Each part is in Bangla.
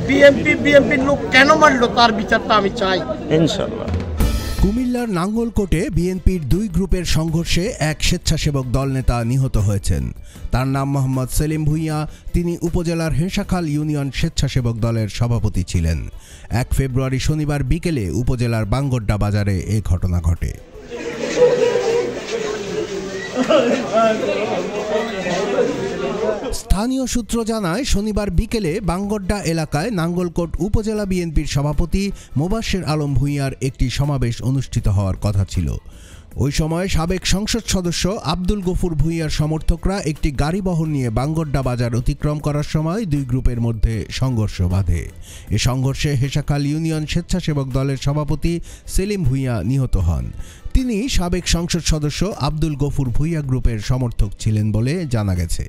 বিএনপির লোক কেন মারলো তার বিচারটা আমি চাই ইনশাআল্লাহ। কুমিল্লার নাঙ্গলকোটে বিএনপির দুই গ্রুপের সংঘর্ষে এক স্বেচ্ছাসেবক দল নেতা নিহত হয়েছেন। তার নাম মোহাম্মদ সেলিম ভূঁইয়া। তিনি উপজেলার হেঁসাখাল ইউনিয়ন স্বেচ্ছাসেবক দলের সভাপতি ছিলেন। 1 ফেব্রুয়ারি শনিবার বিকেলে উপজেলার বাঙ্গড্ডা বাজারে এ ঘটনা ঘটে। স্থানীয় সূত্র জানায়, শনিবার বিকেলে বাঙ্গড্ডা এলাকায় নাঙ্গলকোট উপজেলা বিএনপির সভাপতি মোবাশ্বের আলম ভূঁইয়ার একটি সমাবেশ অনুষ্ঠিত হওয়ার কথা ছিল। ওই সময় সাবেক সংসদ সদস্য আব্দুল গফুর ভূঁইয়ার সমর্থকরা একটি গাড়ি বহর নিয়ে বাঙ্গড্ডা বাজার অতিক্রম করার সময় দুই গ্রুপের মধ্যে সংঘর্ষ বাধে। এ সংঘর্ষে হেঁসাখাল ইউনিয়ন স্বেচ্ছাসেবক দলের সভাপতি সেলিম ভূঁইয়া নিহত হন। তিনি সাবেক সংসদ সদস্য আব্দুল গফুর ভূঁইয়া গ্রুপের সমর্থক ছিলেন বলে জানা গেছে।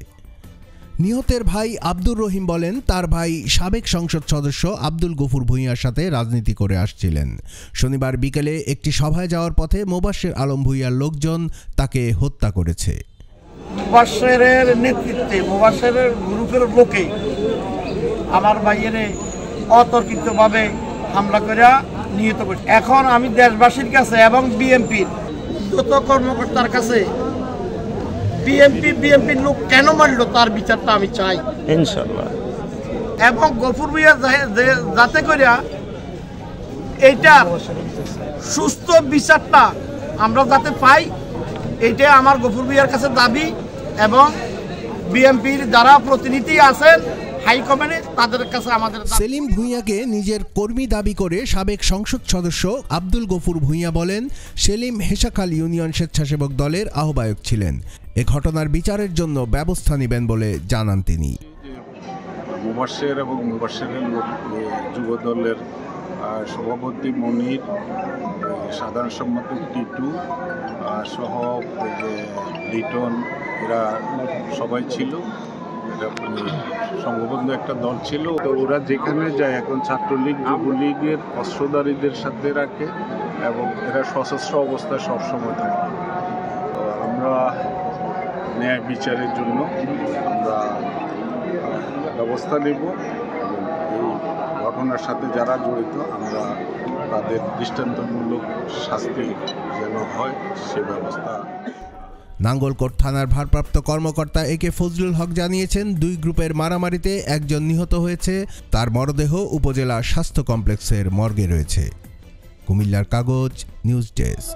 নিহতের ভাই আব্দুর রহিম বলেন, তার ভাই সাবেক সংসদ সদস্য আব্দুল গফুর ভূঁইয়ার সাথে রাজনীতি করে আসছিলেন। শনিবার বিকেলে একটি সভায় যাওয়ার পথে মোবাশ্বের আলম ভূঁইয়ার লোকজন তাকে হত্যা করেছে। মোবাশ্বেরের নেতৃত্বে মোবাশ্বেরের গ্রুপের লোকে আমার ভাইয়ের অতর্কিতভাবে হামলা করে নিহত করেছে। এখন আমি দেশবাসীর কাছে এবং বিএনপির যত কর্মকর্তার কাছে বিএনপির লোক কেন মারলো তার বিচারটা আমি চাই ইনশাআল্লাহ। এবং গফুর ভূঁইয়া যাতে করে এইটা সুস্থ বিচারটা আমরা যাতে পাই, এইটা আমার গফুর ভূঁইয়ার কাছে দাবি। এবং বিএনপির যারা প্রতিনিধি আছেন হাইকমান্ডে তাদের কাছে আমাদের। সেলিম ভূঁইয়াকে নিজের কর্মী দাবি করে সাবেক সংসদ সদস্য আব্দুল গফুর ভূঁইয়া বলেন, সেলিম হেঁসাখাল ইউনিয়ন স্বেচ্ছাসেবক দলের আহ্বায়ক ছিলেন। এ ঘটনার বিচারের জন্য ব্যবস্থা নেবেন বলে জানান তিনি। মোবাশ্বের এবং মোবাশ্বেরের যুব দলের সভাপতি মনির, সাধারণ সম্পাদক টিটু সহ লিটন, এরা সবাই ছিল। এটা সংঘবদ্ধ একটা দল ছিল। তো ওরা যেখানে যায় এখন ছাত্রলীগ যুবলীগের অস্ত্রধারীদের সাথে রাখে এবং এরা সশস্ত্র অবস্থায় সবসময় থাকে। তো আমরা ন্যায় বিচারের জন্য আমরা ব্যবস্থা নেব এবং এই ঘটনার সাথে যারা জড়িত আমরা তাদের দৃষ্টান্তমূলক শাস্তি যেন হয় সে ব্যবস্থা। নাঙ্গলকোট থানার ভারপ্রাপ্ত কর্মকর্তা একে ফজলুল হক জানিয়েছেন, দুই গ্রুপের মারামারিতে একজন নিহত হয়েছে। তার মরদেহ উপজেলা স্বাস্থ্য কমপ্লেক্সের মর্গে রয়েছে। কুমিল্লার কাগজ নিউজ ডেস্ক।